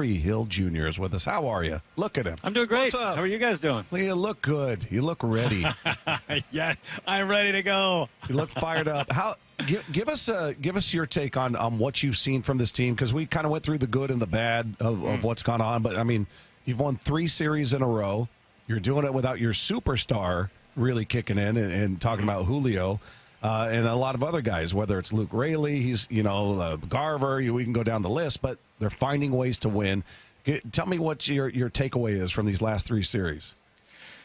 Gary Hill Jr. is with us. How are you? Look at him. I'm doing great. What's up? How are you guys doing? You look good. You look ready. Yes, I'm ready to go. You look fired up. Give us your take on what you've seen from this team, because we kind of went through the good and the bad of what's gone on. But, I mean, you've won 3 series in a row. You're doing it without your superstar really kicking in and talking about Julio. And a lot of other guys, whether it's Luke Raley, he's, Garver, we can go down the list, but they're finding ways to win. Tell me what your takeaway is from these last 3 series.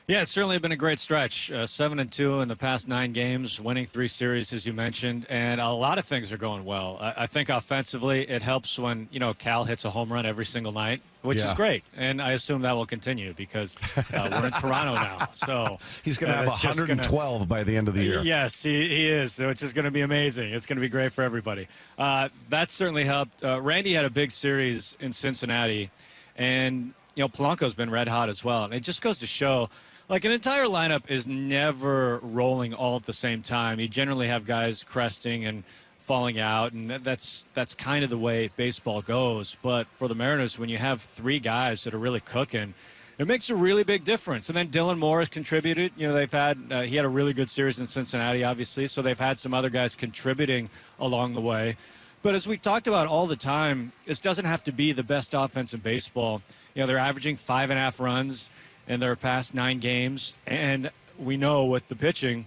Yeah, it's certainly been a great stretch. 7-2 in the past 9 games, winning 3 series, as you mentioned, and a lot of things are going well. I think offensively, it helps when, Cal hits a home run every single night, which is great. And I assume that will continue because we're in Toronto now. So he's going to have 112 by the end of the year. Yes, he is. So it's just going to be amazing. It's going to be great for everybody. That certainly helped. Randy had a big series in Cincinnati, and, Polanco's been red hot as well. And it just goes to show, like, an entire lineup is never rolling all at the same time. You generally have guys cresting and falling out, and that's kind of the way baseball goes. But for the Mariners, when you have 3 guys that are really cooking, it makes a really big difference. And then Dylan Moore has contributed. They've had he had a really good series in Cincinnati, obviously, so they've had some other guys contributing along the way. But as we talked about all the time, this doesn't have to be the best offense in baseball. They're averaging 5.5 runs in their past 9 games, and we know with the pitching,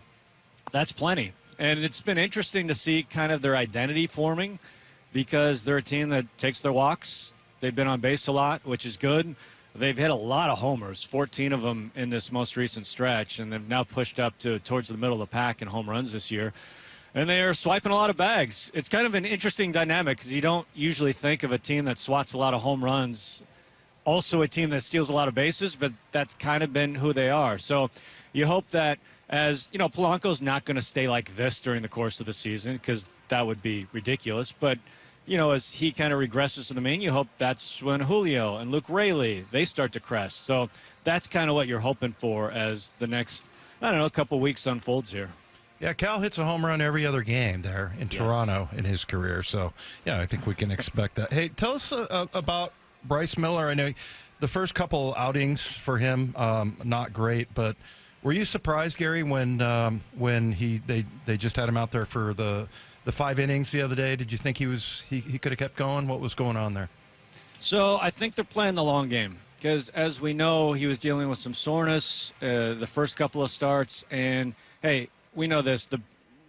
that's plenty. And it's been interesting to see kind of their identity forming, because they're a team that takes their walks. They've been on base a lot, which is good. They've hit a lot of homers, 14 of them in this most recent stretch, and they've now pushed up towards the middle of the pack in home runs this year. And they are swiping a lot of bags. It's kind of an interesting dynamic, because you don't usually think of a team that swats a lot of home runs also a team that steals a lot of bases, but that's kind of been who they are. So you hope that, as Polanco's not going to stay like this during the course of the season, because that would be ridiculous. But, as he kind of regresses to the mean, you hope that's when Julio and Luke Raley, they start to crest. So that's kind of what you're hoping for as the next, couple weeks unfolds here. Yeah, Cal hits a home run every other game there in Toronto in his career. So, yeah, I think we can expect that. Hey, tell us about Bryce Miller. I know the first couple outings for him, not great, but were you surprised, Gary, when they just had him out there for the 5 innings the other day? Did you think he could have kept going? What was going on there? So I think they're playing the long game, because as we know, he was dealing with some soreness the first couple of starts, and hey, we know this, the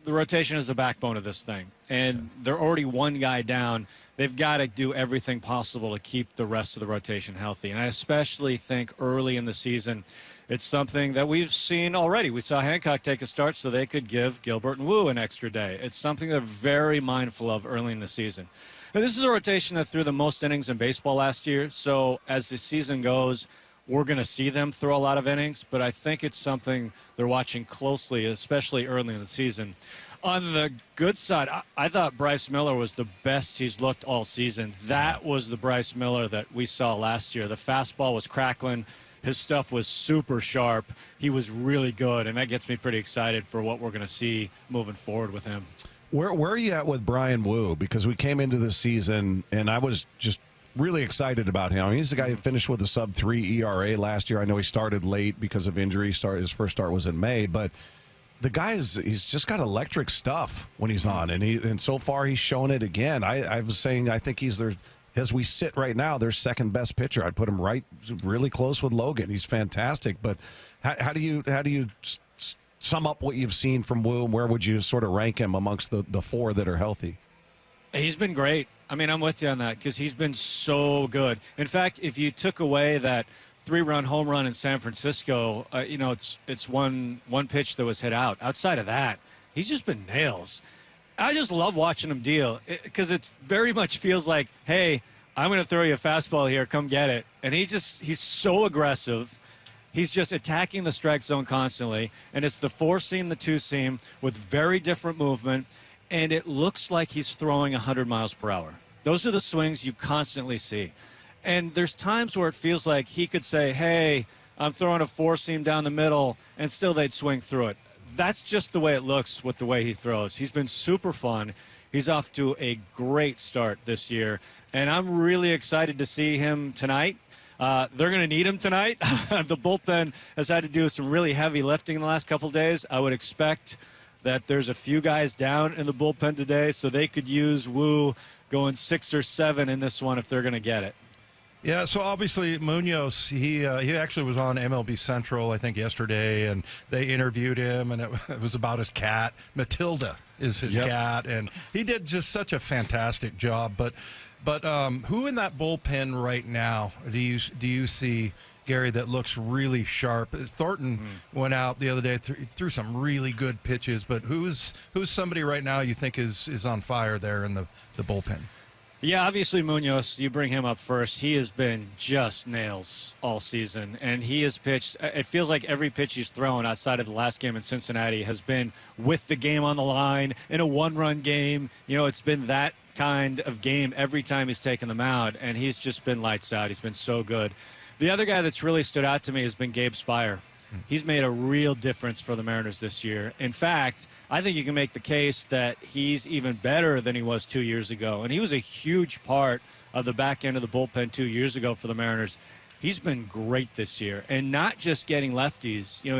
rotation is the backbone of this thing, and they're already 1 guy down. They've got to do everything possible to keep the rest of the rotation healthy. And I especially think early in the season, it's something that we've seen already. We saw Hancock take a start so they could give Gilbert and Wu an extra day. It's something they're very mindful of early in the season. And this is a rotation that threw the most innings in baseball last year. So as the season goes, we're going to see them throw a lot of innings. But I think it's something they're watching closely, especially early in the season. On the good side, I thought Bryce Miller was the best he's looked all season. That was the Bryce Miller that we saw last year. The fastball was crackling. His stuff was super sharp. He was really good, and that gets me pretty excited for what we're going to see moving forward with him. Where are you at with Brian Wu? Because we came into this season, and I was just really excited about him. I mean, he's the guy who finished with a sub-3 ERA last year. I know he started late because of injury. His first start was in May, but the guy he's just got electric stuff when he's on, and so far he's shown it again. I was saying I think he's as we sit right now, their second best pitcher. I'd put him really close with Logan. He's fantastic. But how do you sum up what you've seen from Wu? Where would you sort of rank him amongst the 4 that are healthy? He's been great. I mean, I'm with you on that, because he's been so good. In fact, if you took away that 3-run home run in San Francisco, it's one pitch that was hit out. Outside of that, he's just been nails. I just love watching him deal, because it very much feels like, hey, I'm going to throw you a fastball here, come get it. And he's so aggressive. He's just attacking the strike zone constantly, and it's the 4-seam, the 2-seam with very different movement, and it looks like he's throwing 100 miles per hour. Those are the swings you constantly see. And there's times where it feels like he could say, hey, I'm throwing a 4-seam down the middle, and still they'd swing through it. That's just the way it looks with the way he throws. He's been super fun. He's off to a great start this year, and I'm really excited to see him tonight. They're going to need him tonight. The bullpen has had to do some really heavy lifting in the last couple of days. I would expect that there's a few guys down in the bullpen today, so they could use Wu going 6 or 7 in this one if they're going to get it. Yeah, so obviously Munoz, he actually was on MLB Central, I think, yesterday, and they interviewed him, and it was about his cat. Matilda is his cat, and he did just such a fantastic job. But who in that bullpen right now do you see, Gary, that looks really sharp? Thornton went out the other day, threw some really good pitches, but who's somebody right now you think is on fire there in the bullpen? Yeah, obviously Munoz, you bring him up first. He has been just nails all season, and he has pitched. It feels like every pitch he's thrown outside of the last game in Cincinnati has been with the game on the line in a one-run game. You know, it's been that kind of game every time he's taken the mound, and he's just been lights out. He's been so good. The other guy that's really stood out to me has been Gabe Spire. He's made a real difference for the Mariners this year. In fact, I think you can make the case that he's even better than he was 2 years ago. And he was a huge part of the back end of the bullpen 2 years ago for the Mariners. He's been great this year. And not just getting lefties. You know,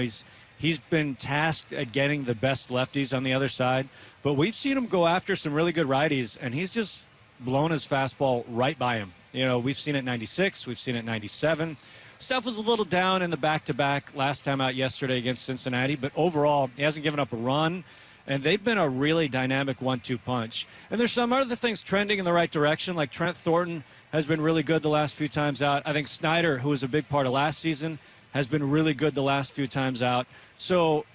he's been tasked at getting the best lefties on the other side. But we've seen him go after some really good righties, and he's just blown his fastball right by him. You know, we've seen it 96. We've seen it 97. Stuff was a little down in the back-to-back last time out yesterday against Cincinnati, but overall, he hasn't given up a run, and they've been a really dynamic 1-2 punch. And there's some other things trending in the right direction, like Trent Thornton has been really good the last few times out. I think Snyder, who was a big part of last season, has been really good the last few times out. So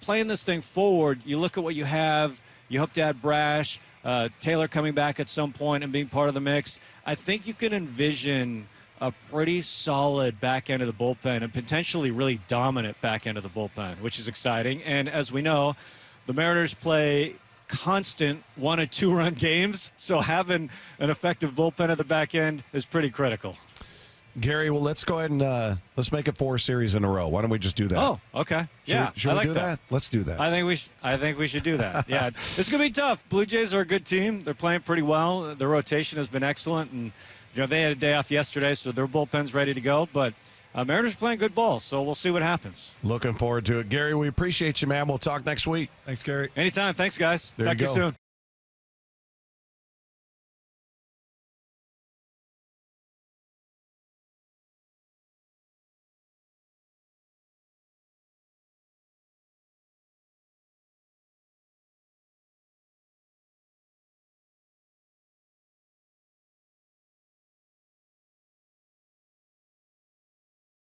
playing this thing forward, you look at what you have, you hope to add Brash, Taylor coming back at some point and being part of the mix. I think you can envision a pretty solid back end of the bullpen and potentially really dominant back end of the bullpen, which is exciting. And as we know, the Mariners play constant 1- and 2-run games, so having an effective bullpen at the back end is pretty critical. Gary, well, let's go ahead and let's make it 4 series in a row. Why don't we just do that? Oh, okay. Yeah, should I we like do that? Let's do that. I think we should do that. Yeah, it's gonna be tough. Blue Jays are a good team. They're playing pretty well. The rotation has been excellent, and you know they had a day off yesterday, so their bullpen's ready to go. But Mariners are playing good ball, so we'll see what happens. Looking forward to it, Gary. We appreciate you, man. We'll talk next week. Thanks, Gary. Anytime. Thanks, guys. There Talk to you soon.